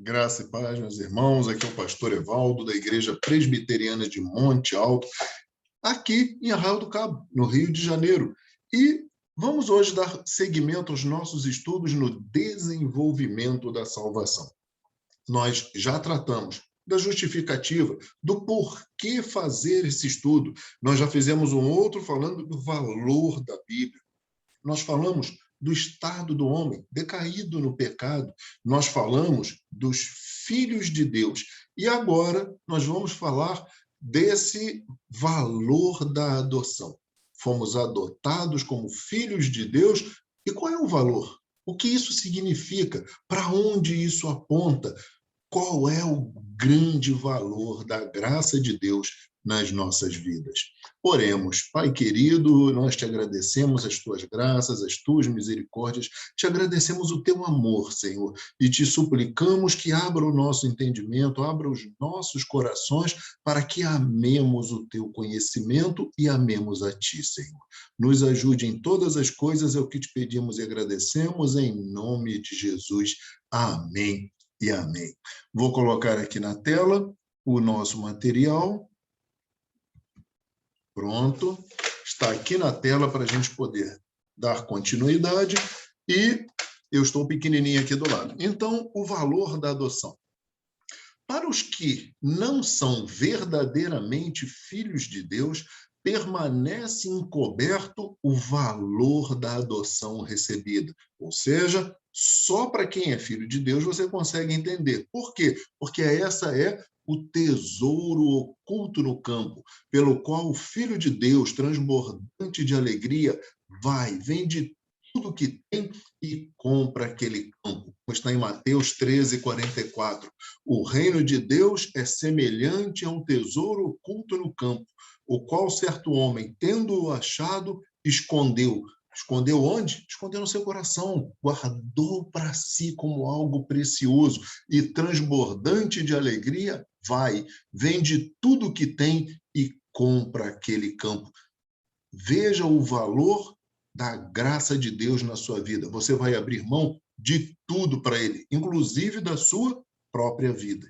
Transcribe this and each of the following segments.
Graça e paz, meus irmãos. Aqui é o pastor Evaldo, da Igreja Presbiteriana de Monte Alto, aqui em Arraial do Cabo, no Rio de Janeiro. E vamos hoje dar seguimento aos nossos estudos no desenvolvimento da salvação. Nós já tratamos da justificativa, do porquê fazer esse estudo. Nós já fizemos um outro falando do valor da Bíblia. Nós falamos do estado do homem decaído no pecado. Nós falamos dos filhos de Deus. E agora nós vamos falar desse valor da adoção. Fomos adotados como filhos de Deus. E qual é o valor? O que isso significa? Para onde isso aponta? Qual é o grande valor da graça de Deus nas nossas vidas? Oremos. Pai querido, nós te agradecemos as tuas graças, as tuas misericórdias, te agradecemos o teu amor, Senhor, e te suplicamos que abra o nosso entendimento, abra os nossos corações para que amemos o teu conhecimento e amemos a ti, Senhor. Nos ajude em todas as coisas, é o que te pedimos e agradecemos, em nome de Jesus. Amém e amém. Vou colocar aqui na tela o nosso material. Pronto. Está aqui na tela para a gente poder dar continuidade. E eu estou pequenininho aqui do lado. Então, o valor da adoção. Para os que não são verdadeiramente filhos de Deus, permanece encoberto o valor da adoção recebida. Ou seja, só para quem é filho de Deus você consegue entender. Por quê? Porque essa é o tesouro oculto no campo, pelo qual o Filho de Deus, transbordante de alegria, vende tudo que tem e compra aquele campo. Como está em Mateus 13:44. O reino de Deus é semelhante a um tesouro oculto no campo, o qual certo homem, tendo-o achado, escondeu. Escondeu onde? Escondeu no seu coração, guardou para si como algo precioso e transbordante de alegria, vende tudo que tem e compra aquele campo. Veja o valor da graça de Deus na sua vida. Você vai abrir mão de tudo para ele, inclusive da sua própria vida.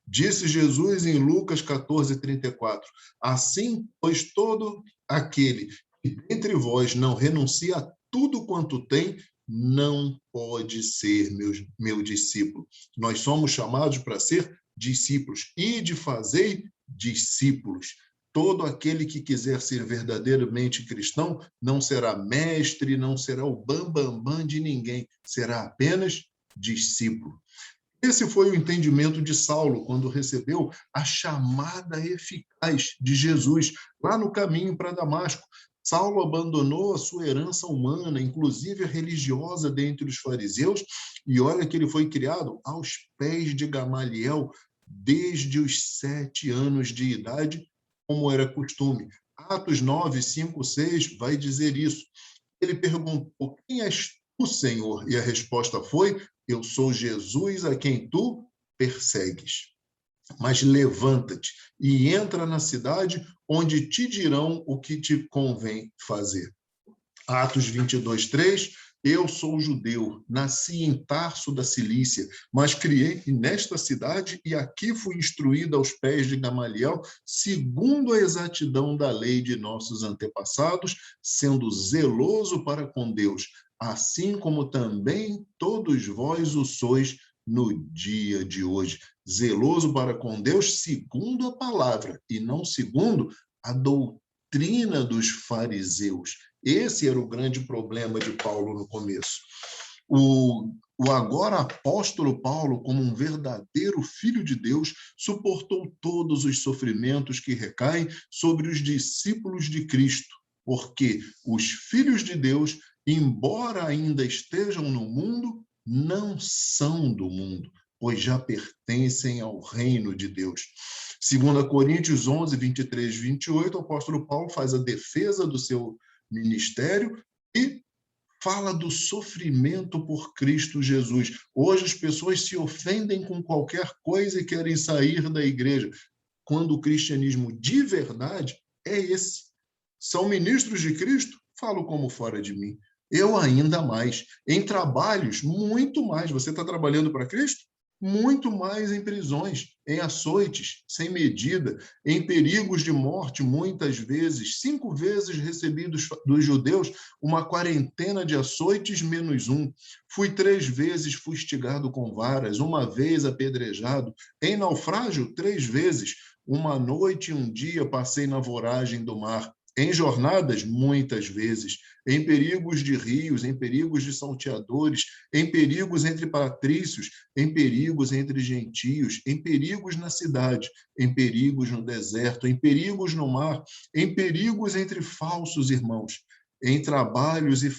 Disse Jesus em Lucas 14:34, assim, pois todo aquele que dentre vós não renuncia a tudo quanto tem, não pode ser meu discípulo. Nós somos chamados para ser discípulos, e de fazer discípulos. Todo aquele que quiser ser verdadeiramente cristão não será mestre, não será o bam de ninguém, será apenas discípulo. Esse foi o entendimento de Saulo quando recebeu a chamada eficaz de Jesus lá no caminho para Damasco. Saulo abandonou a sua herança humana, inclusive a religiosa dentre os fariseus, e olha que ele foi criado aos pés de Gamaliel desde os 7 anos de idade, como era costume. Atos 9, 5, 6 vai dizer isso. Ele perguntou, quem és tu, Senhor? E a resposta foi, eu sou Jesus a quem tu persegues. Mas levanta-te e entra na cidade onde te dirão o que te convém fazer. Atos 22, 3, eu sou judeu, nasci em Tarso da Cilícia, mas criei nesta cidade e aqui fui instruído aos pés de Gamaliel, segundo a exatidão da lei de nossos antepassados, sendo zeloso para com Deus, assim como também todos vós o sois no dia de hoje. Zeloso para com Deus segundo a palavra e não segundo a doutrina dos fariseus. Esse era o grande problema de Paulo no começo. O agora apóstolo Paulo, como um verdadeiro filho de Deus, suportou todos os sofrimentos que recaem sobre os discípulos de Cristo, porque os filhos de Deus, embora ainda estejam no mundo, não são do mundo, pois já pertencem ao reino de Deus. 2 Coríntios 11, 23, 28, o apóstolo Paulo faz a defesa do seu ministério e fala do sofrimento por Cristo Jesus. Hoje as pessoas se ofendem com qualquer coisa e querem sair da igreja, quando o cristianismo de verdade é esse. São ministros de Cristo? Falo como fora de mim. Eu ainda mais. Em trabalhos, muito mais. Você está trabalhando para Cristo? muito mais em prisões, em açoites, sem medida, em perigos de morte, muitas vezes, 5 vezes recebi dos judeus uma quarentena de açoites menos um. Fui 3 vezes fustigado com varas, uma vez apedrejado, em naufrágio 3 vezes, uma noite e um dia passei na voragem do mar. Em jornadas, muitas vezes, em perigos de rios, em perigos de salteadores, em perigos entre patrícios, em perigos entre gentios, em perigos na cidade, em perigos no deserto, em perigos no mar, em perigos entre falsos irmãos, em trabalhos e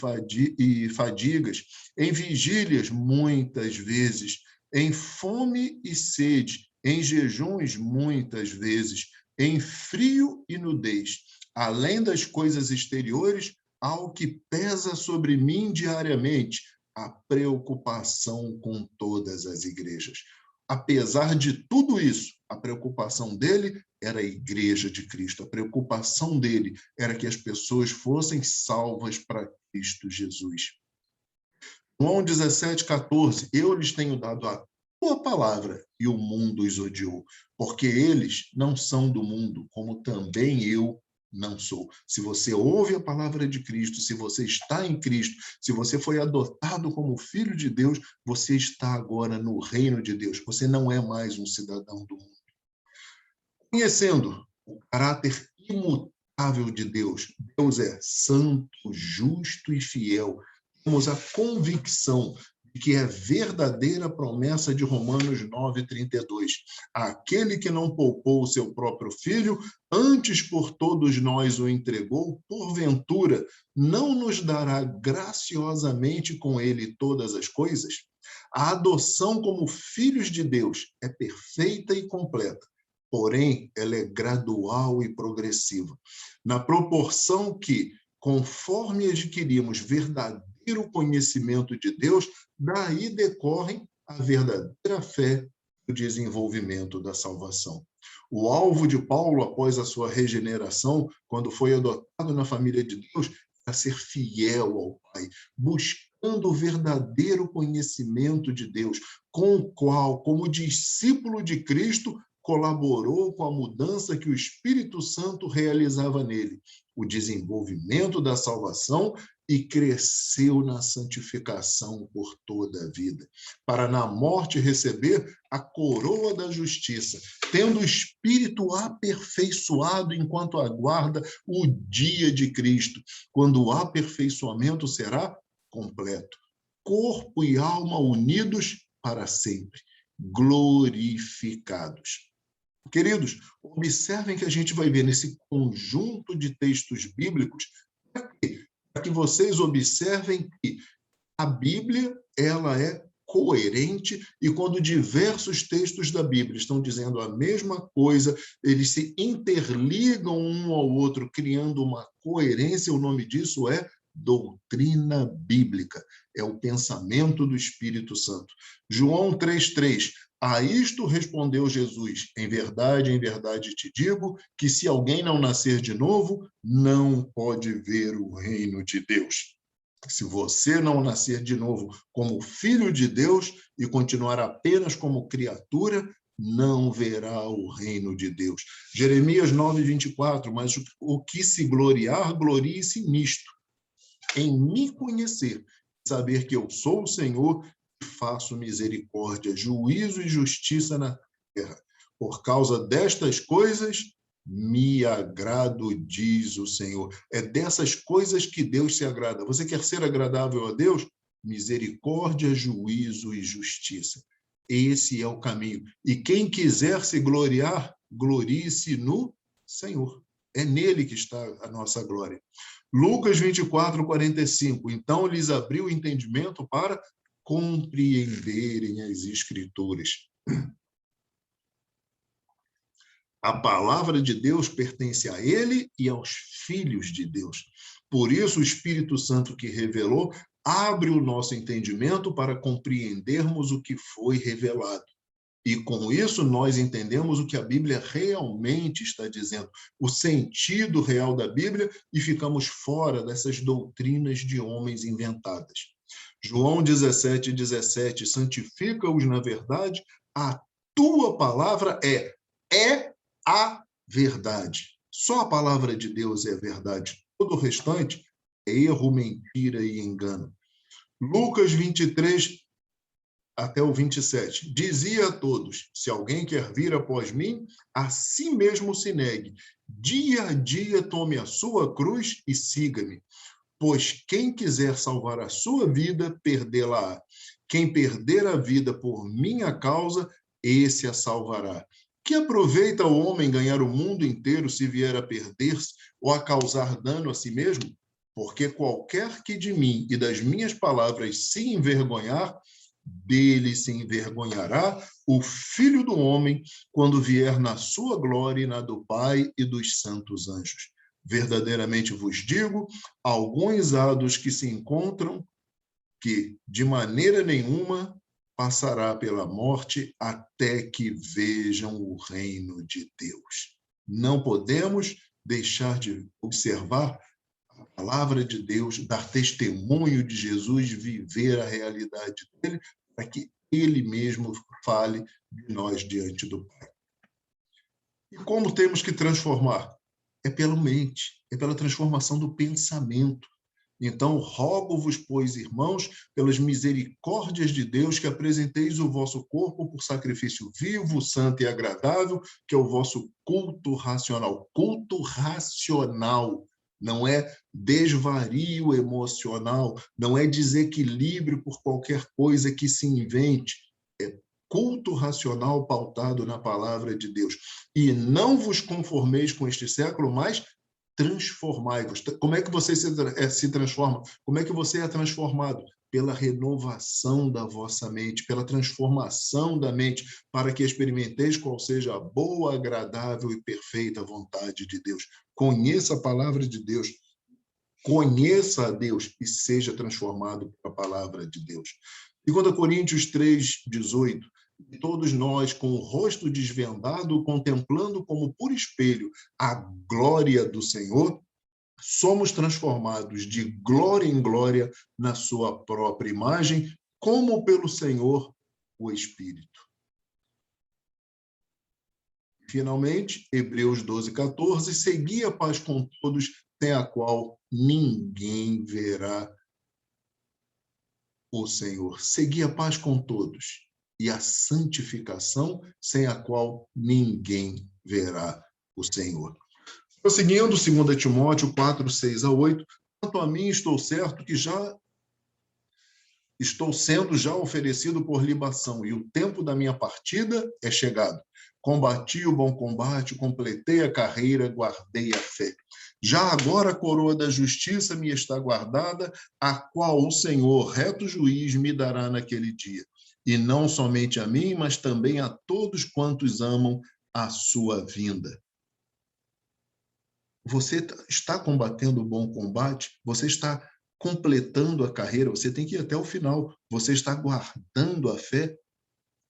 fadigas, em vigílias muitas vezes, em fome e sede, em jejuns muitas vezes, em frio e nudez. Além das coisas exteriores, há o que pesa sobre mim diariamente, a preocupação com todas as igrejas. Apesar de tudo isso, a preocupação dele era a igreja de Cristo. A preocupação dele era que as pessoas fossem salvas para Cristo Jesus. João 17,14, eu lhes tenho dado a tua palavra e o mundo os odiou, porque eles não são do mundo, como também eu não sou. Se você ouve a palavra de Cristo, se você está em Cristo, se você foi adotado como filho de Deus, você está agora no reino de Deus. Você não é mais um cidadão do mundo. Conhecendo o caráter imutável de Deus, Deus é santo, justo e fiel. Temos a convicção de que é verdadeira promessa de Romanos 9,32. Aquele que não poupou o seu próprio filho, antes por todos nós o entregou, porventura não nos dará graciosamente com ele todas as coisas? A adoção como filhos de Deus é perfeita e completa. Porém, ela é gradual e progressiva, na proporção que, conforme adquirimos verdadeiro conhecimento de Deus, daí decorrem a verdadeira fé e o desenvolvimento da salvação. O alvo de Paulo, após a sua regeneração, quando foi adotado na família de Deus, era ser fiel ao Pai, buscando o verdadeiro conhecimento de Deus, com o qual, como discípulo de Cristo, colaborou com a mudança que o Espírito Santo realizava nele, o desenvolvimento da salvação, e cresceu na santificação por toda a vida, para na morte receber a coroa da justiça, tendo o Espírito aperfeiçoado enquanto aguarda o dia de Cristo, quando o aperfeiçoamento será completo. Corpo e alma unidos para sempre, glorificados. Queridos, observem que a gente vai ver nesse conjunto de textos bíblicos, para que vocês observem que a Bíblia ela é coerente e quando diversos textos da Bíblia estão dizendo a mesma coisa, eles se interligam um ao outro, criando uma coerência. O nome disso é doutrina bíblica, é o pensamento do Espírito Santo. João 3,3, a isto respondeu Jesus, em verdade te digo, que se alguém não nascer de novo, não pode ver o reino de Deus. Se você não nascer de novo como filho de Deus e continuar apenas como criatura, não verá o reino de Deus. Jeremias 9,24, mas o que se gloriar, glorie-se nisto, em me conhecer, saber que eu sou o Senhor e faço misericórdia, juízo e justiça na terra. Por causa destas coisas, me agrado, diz o Senhor. É dessas coisas que Deus se agrada. Você quer ser agradável a Deus? Misericórdia, juízo e justiça. Esse é o caminho. E quem quiser se gloriar, glorie-se no Senhor. É nele que está a nossa glória. Lucas 24:45. Então lhes abriu o entendimento para compreenderem as Escrituras. A palavra de Deus pertence a ele e aos filhos de Deus. Por isso, o Espírito Santo que revelou abre o nosso entendimento para compreendermos o que foi revelado. E com isso nós entendemos o que a Bíblia realmente está dizendo, o sentido real da Bíblia, e ficamos fora dessas doutrinas de homens inventadas. João 17:17, santifica-os na verdade, a tua palavra é a verdade. Só a palavra de Deus é a verdade. Todo o restante é erro, mentira e engano. Lucas 23 até o 27. Dizia a todos: se alguém quer vir após mim, a si mesmo se negue. Dia a dia tome a sua cruz e siga-me. Pois quem quiser salvar a sua vida, perdê-la-á. Quem perder a vida por minha causa, esse a salvará. Que aproveita o homem ganhar o mundo inteiro se vier a perder-se ou a causar dano a si mesmo? Porque qualquer que de mim e das minhas palavras se envergonhar, dele se envergonhará o Filho do Homem, quando vier na sua glória e na do Pai e dos santos anjos. Verdadeiramente vos digo, alguns há dos que se encontram que, de maneira nenhuma, passará pela morte até que vejam o reino de Deus. Não podemos deixar de observar a palavra de Deus, dar testemunho de Jesus, viver a realidade dele, para que ele mesmo fale de nós diante do Pai. E como temos que transformar? É pela mente, é pela transformação do pensamento. Então, rogo-vos, pois, irmãos, pelas misericórdias de Deus, que apresenteis o vosso corpo por sacrifício vivo, santo e agradável, que é o vosso culto racional. Culto racional. Não é desvario emocional, não é desequilíbrio por qualquer coisa que se invente. É culto racional pautado na palavra de Deus. E não vos conformeis com este século, mas transformai-vos. Como é que você se transforma? Como é que você é transformado? Pela renovação da vossa mente, pela transformação da mente, para que experimenteis qual seja a boa, agradável e perfeita vontade de Deus. Conheça a palavra de Deus, conheça a Deus e seja transformado pela palavra de Deus. 2 Coríntios 3:18. E todos nós, com o rosto desvendado, contemplando como por espelho a glória do Senhor, somos transformados de glória em glória na sua própria imagem, como pelo Senhor, o Espírito. Finalmente, Hebreus 12:14, segui a paz com todos, sem a qual ninguém verá o Senhor. Segui a paz com todos e a santificação, sem a qual ninguém verá o Senhor. Prosseguindo, 2 Timóteo 4:6-8, quanto a mim, estou certo que estou sendo já oferecido por libação, e o tempo da minha partida é chegado. Combati o bom combate, completei a carreira, guardei a fé. Já agora a coroa da justiça me está guardada, a qual o Senhor, reto juiz, me dará naquele dia. E não somente a mim, mas também a todos quantos amam a sua vinda. Você está combatendo o bom combate? Você está completando a carreira? Você tem que ir até o final. Você está guardando a fé?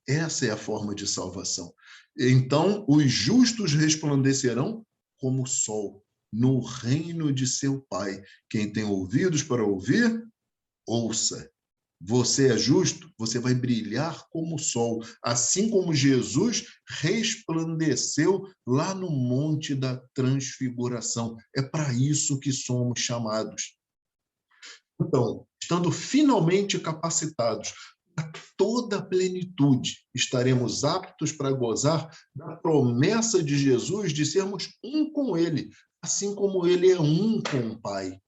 Essa é a forma de salvação. Então, os justos resplandecerão como o sol no reino de seu Pai. Quem tem ouvidos para ouvir, ouça. Você é justo, você vai brilhar como o sol, assim como Jesus resplandeceu lá no Monte da Transfiguração. É para isso que somos chamados. Então, estando finalmente capacitados a toda a plenitude, estaremos aptos para gozar da promessa de Jesus de sermos um com Ele, assim como Ele é um com o Pai.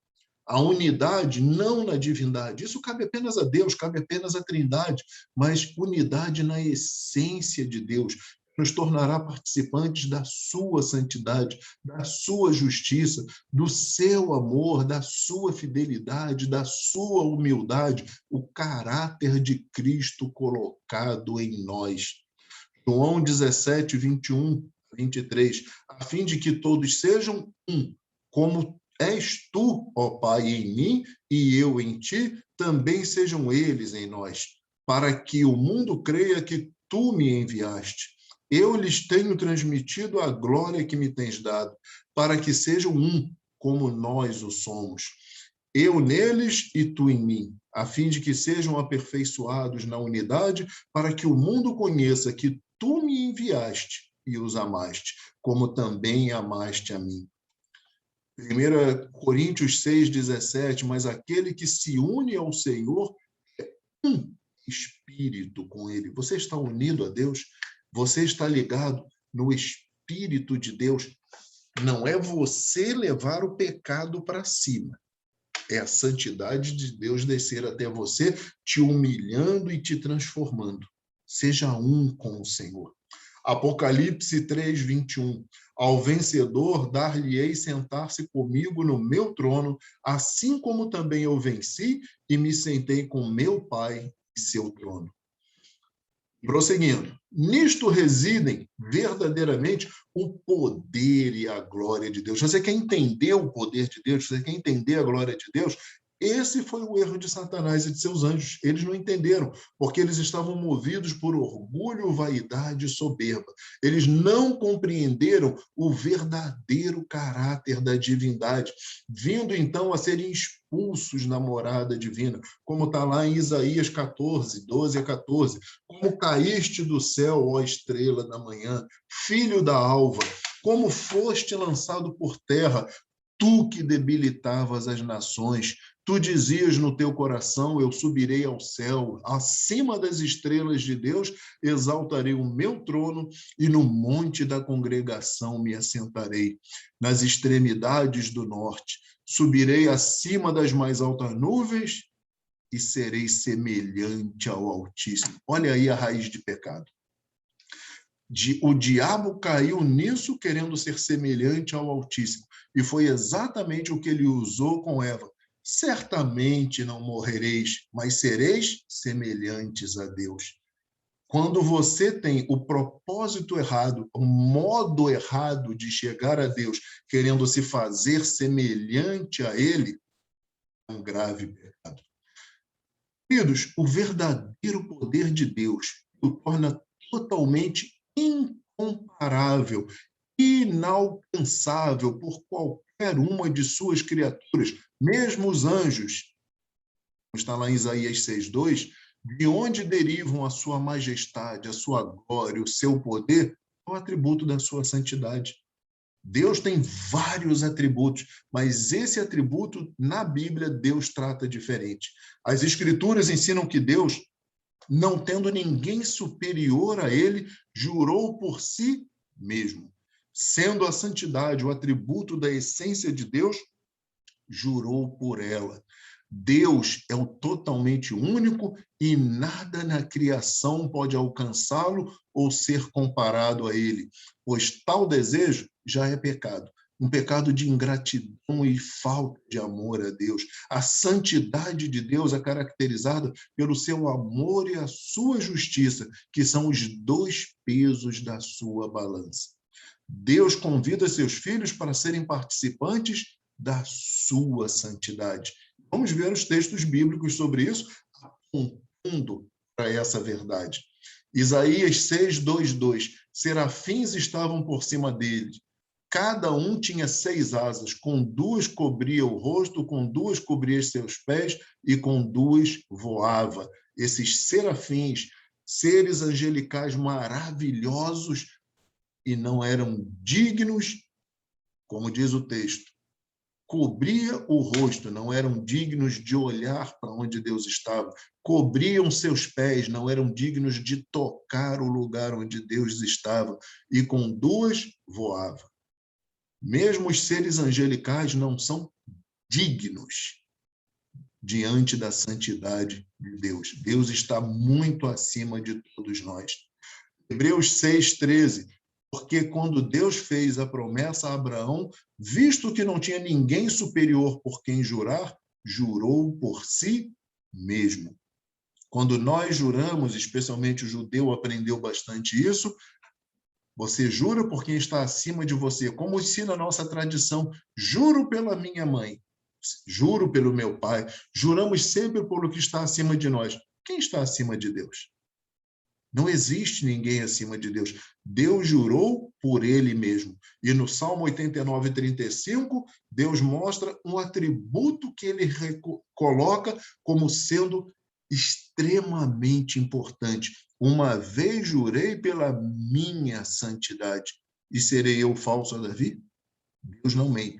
A unidade não na divindade, isso cabe apenas a Deus, cabe apenas à Trindade, mas unidade na essência de Deus, nos tornará participantes da sua santidade, da sua justiça, do seu amor, da sua fidelidade, da sua humildade, o caráter de Cristo colocado em nós. João 17:21-23, a fim de que todos sejam um, como és tu, ó Pai, em mim e eu em ti, também sejam eles em nós, para que o mundo creia que tu me enviaste. Eu lhes tenho transmitido a glória que me tens dado, para que sejam um, como nós o somos. Eu neles e tu em mim, a fim de que sejam aperfeiçoados na unidade, para que o mundo conheça que tu me enviaste e os amaste, como também amaste a mim. 1 Coríntios 6,17, mas aquele que se une ao Senhor é um espírito com ele. Você está unido a Deus? Você está ligado no Espírito de Deus? Não é você levar o pecado para cima. É a santidade de Deus descer até você, te humilhando e te transformando. Seja um com o Senhor. Apocalipse 3:21. Ao vencedor dar-lhe-ei sentar-se comigo no meu trono, assim como também eu venci e me sentei com meu Pai em seu trono. Prosseguindo, nisto residem verdadeiramente o poder e a glória de Deus. Você quer entender o poder de Deus? Você quer entender a glória de Deus? Esse foi o erro de Satanás e de seus anjos. Eles não entenderam, porque eles estavam movidos por orgulho, vaidade e soberba. Eles não compreenderam o verdadeiro caráter da divindade, vindo então a serem expulsos na morada divina, como está lá em Isaías 14, 12 a 14. Como caíste do céu, ó estrela da manhã, filho da alva, como foste lançado por terra, tu que debilitavas as nações. Tu dizias no teu coração, eu subirei ao céu, acima das estrelas de Deus, exaltarei o meu trono e no monte da congregação me assentarei. Nas extremidades do norte, subirei acima das mais altas nuvens e serei semelhante ao Altíssimo. Olha aí a raiz de pecado. O diabo caiu nisso querendo ser semelhante ao Altíssimo. E foi exatamente o que ele usou com Eva. Certamente não morrereis, mas sereis semelhantes a Deus. Quando você tem o propósito errado, o modo errado de chegar a Deus, querendo se fazer semelhante a Ele, é um grave pecado. Queridos, o verdadeiro poder de Deus o torna totalmente incomparável, inalcançável por qualquer uma de suas criaturas, mesmo os anjos. Está lá em Isaías 6:2, de onde derivam a sua majestade, a sua glória, o seu poder, é o atributo da sua santidade. Deus tem vários atributos, mas esse atributo, na Bíblia, Deus trata diferente. As Escrituras ensinam que Deus, não tendo ninguém superior a ele, jurou por si mesmo. Sendo a santidade o atributo da essência de Deus, jurou por ela. Deus é o totalmente único e nada na criação pode alcançá-lo ou ser comparado a ele, pois tal desejo já é pecado. Um pecado de ingratidão e falta de amor a Deus. A santidade de Deus é caracterizada pelo seu amor e a sua justiça, que são os dois pesos da sua balança. Deus convida seus filhos para serem participantes da sua santidade. Vamos ver os textos bíblicos sobre isso, apontando para essa verdade. Isaías 6:2. Serafins estavam por cima dele. Cada um tinha 6 asas, com 2 cobria o rosto, com 2 cobria seus pés e com 2 voava. Esses serafins, seres angelicais maravilhosos, e não eram dignos, como diz o texto, cobria o rosto, não eram dignos de olhar para onde Deus estava, cobriam seus pés, não eram dignos de tocar o lugar onde Deus estava, e com 2 voava. Mesmo os seres angelicais não são dignos diante da santidade de Deus. Deus está muito acima de todos nós. Hebreus 6:13. Porque quando Deus fez a promessa a Abraão, visto que não tinha ninguém superior por quem jurar, jurou por si mesmo. Quando nós juramos, especialmente o judeu aprendeu bastante isso, você jura por quem está acima de você, como ensina a nossa tradição. Juro pela minha mãe, juro pelo meu pai, juramos sempre pelo que está acima de nós. Quem está acima de Deus? Não existe ninguém acima de Deus. Deus jurou por ele mesmo. E no Salmo 89, 35, Deus mostra um atributo que ele coloca como sendo extremamente importante. Uma vez jurei pela minha santidade, e serei eu falso a Davi? Deus não mente.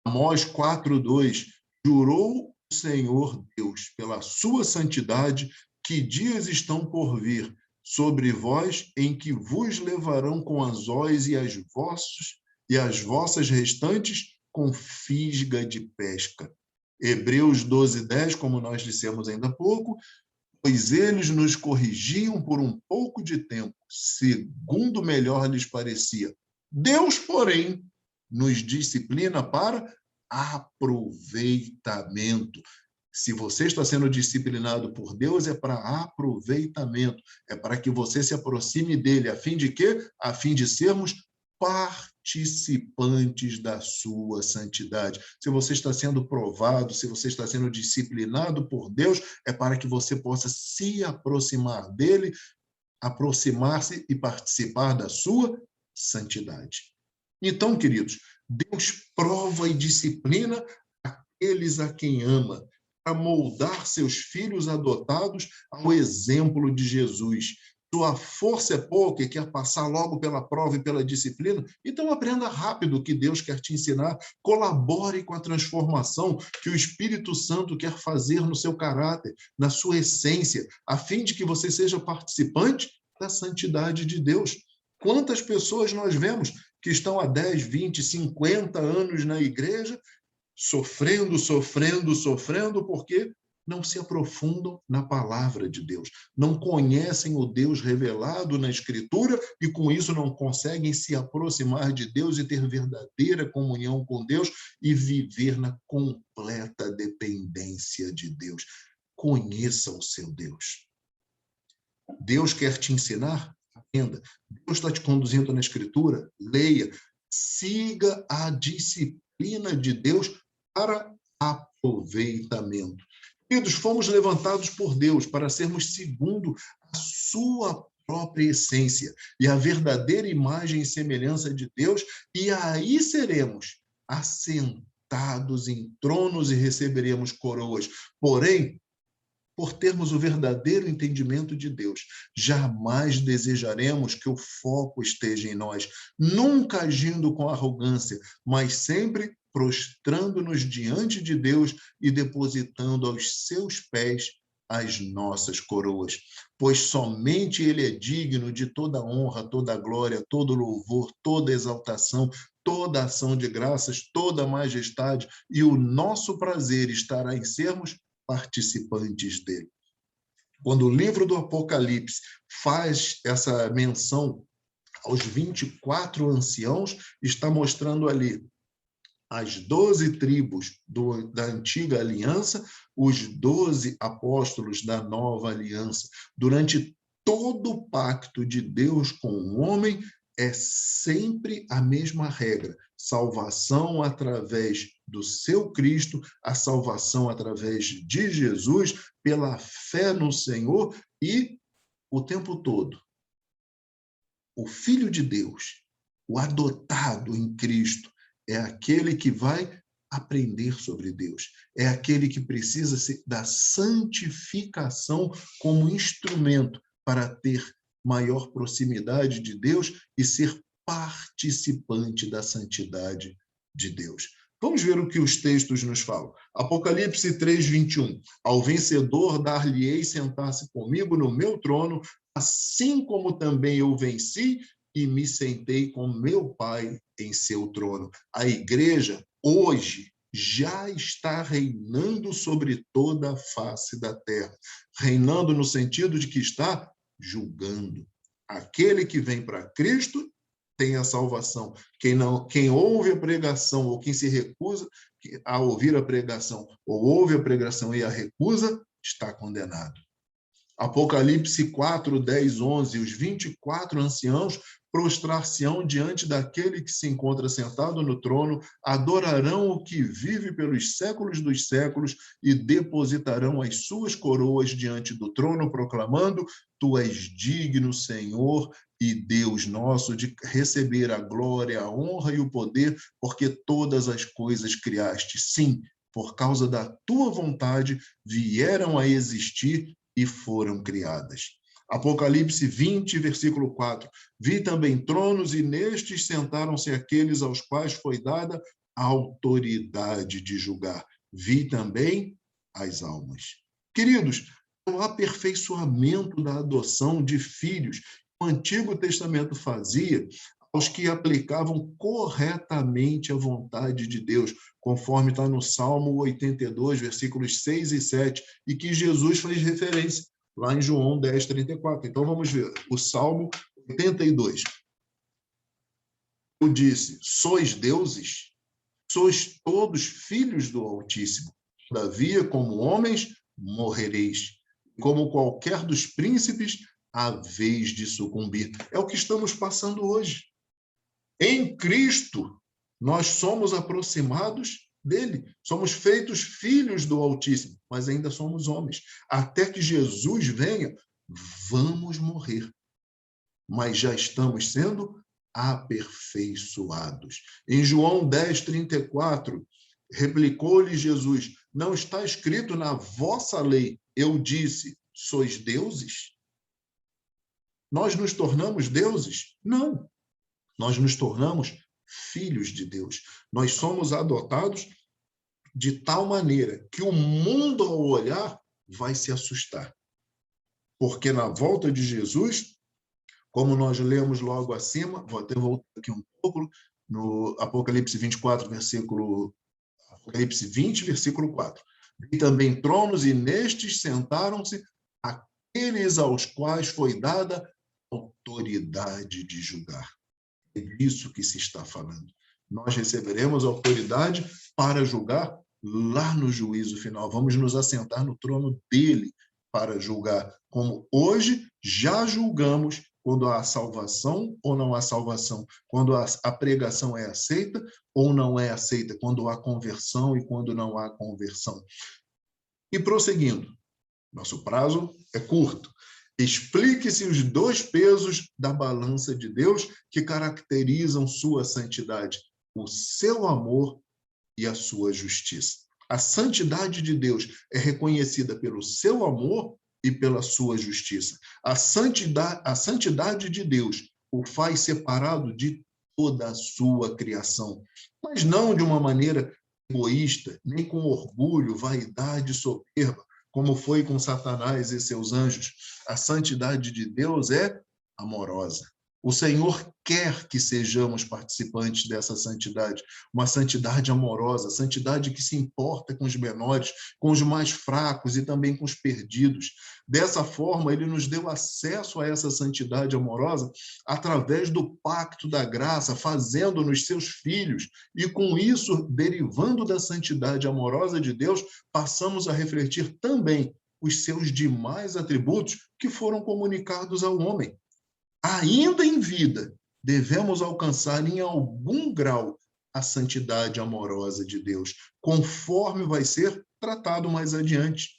Amós 4:2, jurou o Senhor Deus pela sua santidade, que dias estão por vir sobre vós, em que vos levarão com anzóis e as vossas restantes com fisga de pesca. Hebreus 12:10, como nós dissemos ainda há pouco, pois eles nos corrigiam por um pouco de tempo, segundo melhor lhes parecia. Deus, porém, nos disciplina para aproveitamento. Se você está sendo disciplinado por Deus, é para aproveitamento, é para que você se aproxime dele, a fim de quê? A fim de sermos participantes da sua santidade. Se você está sendo provado, se você está sendo disciplinado por Deus, é para que você possa se aproximar dele, aproximar-se e participar da sua santidade. Então, queridos, Deus prova e disciplina aqueles a quem ama, para moldar seus filhos adotados ao exemplo de Jesus. Sua força é pouca e quer passar logo pela prova e pela disciplina, então aprenda rápido o que Deus quer te ensinar, colabore com a transformação que o Espírito Santo quer fazer no seu caráter, na sua essência, a fim de que você seja participante da santidade de Deus. Quantas pessoas nós vemos que estão há 10, 20, 50 anos na igreja, sofrendo, porque não se aprofundam na palavra de Deus, não conhecem o Deus revelado na Escritura e, com isso, não conseguem se aproximar de Deus e ter verdadeira comunhão com Deus e viver na completa dependência de Deus. Conheça o seu Deus. Deus quer te ensinar? Aprenda. Deus está te conduzindo na Escritura? Leia. Siga a disciplina de Deus para aproveitamento. Queridos, fomos levantados por Deus para sermos segundo a sua própria essência e a verdadeira imagem e semelhança de Deus, e aí seremos assentados em tronos e receberemos coroas. Porém, por termos o verdadeiro entendimento de Deus, jamais desejaremos que o foco esteja em nós, nunca agindo com arrogância, mas sempre prostrando-nos diante de Deus e depositando aos seus pés as nossas coroas, pois somente Ele é digno de toda honra, toda glória, todo louvor, toda exaltação, toda ação de graças, toda majestade, e o nosso prazer estará em sermos participantes dele. Quando o livro do Apocalipse faz essa menção aos 24 anciãos, está mostrando ali as 12 tribos da antiga aliança, os 12 apóstolos da nova aliança. Durante todo o pacto de Deus com o homem, é sempre a mesma regra: salvação através do seu Cristo, a salvação através de Jesus, pela fé no Senhor, e o tempo todo o Filho de Deus, o adotado em Cristo, é aquele que vai aprender sobre Deus, é aquele que precisa da santificação como instrumento para ter maior proximidade de Deus e ser participante da santidade de Deus. Vamos ver o que os textos nos falam. Apocalipse 3:21. Ao vencedor dar-lhe-ei sentar-se comigo no meu trono, assim como também eu venci e me sentei com meu Pai em seu trono. A igreja, hoje, já está reinando sobre toda a face da terra. Reinando no sentido de que está julgando. Aquele que vem para Cristo tem a salvação. Quem ouve a pregação ou quem se recusa a ouvir a pregação ou ouve a pregação e a recusa, está condenado. Apocalipse 4, 10, 11, os 24 anciãos prostrar-se-ão diante daquele que se encontra sentado no trono, adorarão o que vive pelos séculos dos séculos e depositarão as suas coroas diante do trono, proclamando: Tu és digno, Senhor e Deus nosso, de receber a glória, a honra e o poder, porque todas as coisas criaste. Sim, por causa da tua vontade, vieram a existir e foram criadas. Apocalipse 20, versículo 4. Vi também tronos, e nestes sentaram-se aqueles aos quais foi dada a autoridade de julgar. Vi também as almas. Queridos, o aperfeiçoamento da adoção de filhos que o Antigo Testamento fazia aos que aplicavam corretamente a vontade de Deus, conforme está no Salmo 82, versículos 6 e 7, e que Jesus faz referência lá em João 10, 34. Então, vamos ver o Salmo 82. Eu disse, sois deuses, sois todos filhos do Altíssimo. Todavia, como homens, morrereis. Como qualquer dos príncipes, haveis de sucumbir. É o que estamos passando hoje. Em Cristo, nós somos aproximados dele. Somos feitos filhos do Altíssimo, mas ainda somos homens. Até que Jesus venha, vamos morrer. Mas já estamos sendo aperfeiçoados. Em João 10, 34, replicou-lhe Jesus, não está escrito na vossa lei, eu disse, sois deuses? Nós nos tornamos deuses? Não. Nós nos tornamos filhos de Deus. Nós somos adotados de tal maneira que o mundo, ao olhar, vai se assustar. Porque na volta de Jesus, como nós lemos logo acima, vou até voltar aqui um pouco, no Apocalipse 24, Apocalipse 20, versículo 4. E também tronos, e nestes sentaram-se aqueles aos quais foi dada autoridade de julgar. É disso que se está falando. Nós receberemos autoridade para julgar lá no juízo final. Vamos nos assentar no trono dele para julgar, como hoje já julgamos quando há salvação ou não há salvação, quando a pregação é aceita ou não é aceita, quando há conversão e quando não há conversão. E prosseguindo, nosso prazo é curto. Explique-se os dois pesos da balança de Deus que caracterizam sua santidade, o seu amor e a sua justiça. A santidade de Deus é reconhecida pelo seu amor e pela sua justiça. A santidade de Deus o faz separado de toda a sua criação, mas não de uma maneira egoísta, nem com orgulho, vaidade, soberba, como foi com Satanás e seus anjos. A santidade de Deus é amorosa. O Senhor quer que sejamos participantes dessa santidade, uma santidade amorosa, santidade que se importa com os menores, com os mais fracos e também com os perdidos. Dessa forma, ele nos deu acesso a essa santidade amorosa através do pacto da graça, fazendo-nos seus filhos, e com isso, derivando da santidade amorosa de Deus, passamos a refletir também os seus demais atributos que foram comunicados ao homem. Ainda em vida, devemos alcançar em algum grau a santidade amorosa de Deus, conforme vai ser tratado mais adiante.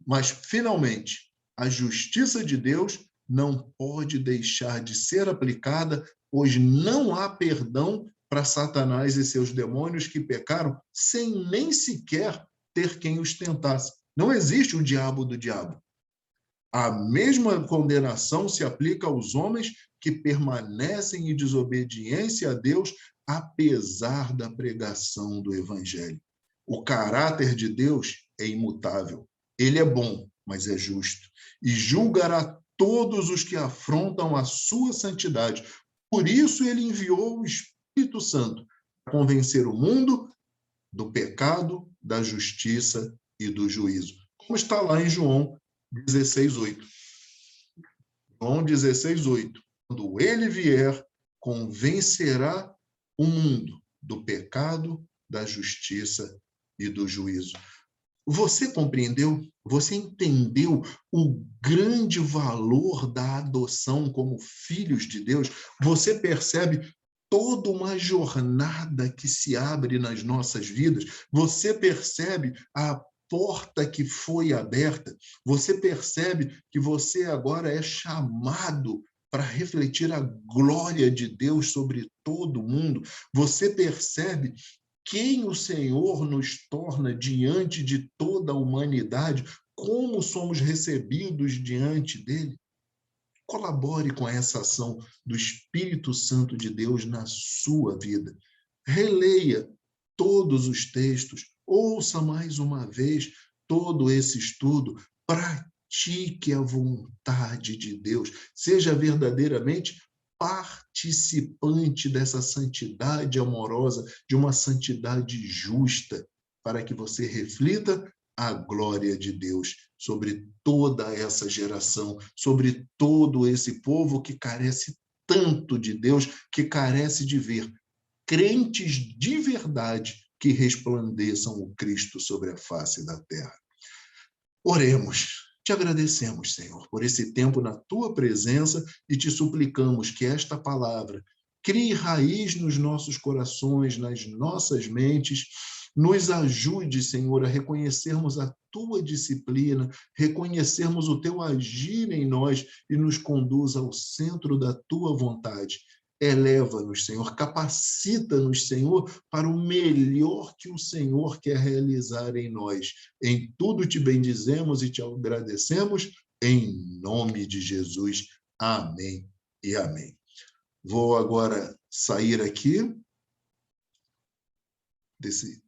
Mas, finalmente, a justiça de Deus não pode deixar de ser aplicada, pois não há perdão para Satanás e seus demônios que pecaram sem nem sequer ter quem os tentasse. Não existe o diabo do diabo. A mesma condenação se aplica aos homens que permanecem em desobediência a Deus, apesar da pregação do Evangelho. O caráter de Deus é imutável. Ele é bom, mas é justo, e julgará todos os que afrontam a sua santidade. Por isso ele enviou o Espírito Santo para convencer o mundo do pecado, da justiça e do juízo. Como está lá em João 16:8. João 16:8. Quando ele vier, convencerá o mundo do pecado, da justiça e do juízo. Você compreendeu? Você entendeu o grande valor da adoção como filhos de Deus? Você percebe toda uma jornada que se abre nas nossas vidas? Você percebe a porta que foi aberta? Você percebe que você agora é chamado para refletir a glória de Deus sobre todo o mundo, você percebe quem o Senhor nos torna diante de toda a humanidade, como somos recebidos diante dele. Colabore com essa ação do Espírito Santo de Deus na sua vida. Releia todos os textos, ouça mais uma vez todo esse estudo, pratique a vontade de Deus, seja verdadeiramente participante dessa santidade amorosa, de uma santidade justa, para que você reflita a glória de Deus sobre toda essa geração, sobre todo esse povo que carece tanto de Deus, que carece de ver crentes de verdade que resplandeçam o Cristo sobre a face da terra. Oremos. Te agradecemos, Senhor, por esse tempo na tua presença e te suplicamos que esta palavra crie raiz nos nossos corações, nas nossas mentes, nos ajude, Senhor, a reconhecermos a tua disciplina, reconhecermos o teu agir em nós e nos conduza ao centro da tua vontade. Eleva-nos, Senhor, capacita-nos, Senhor, para o melhor que o Senhor quer realizar em nós. Em tudo te bendizemos e te agradecemos, em nome de Jesus. Amém e amém. Vou agora sair aqui desse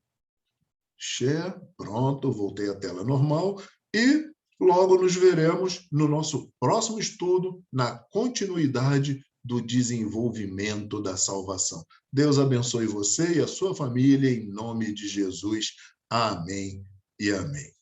share. Pronto, voltei à tela normal e logo nos veremos no nosso próximo estudo, na continuidade do desenvolvimento da salvação. Deus abençoe você e a sua família, em nome de Jesus. Amém e amém.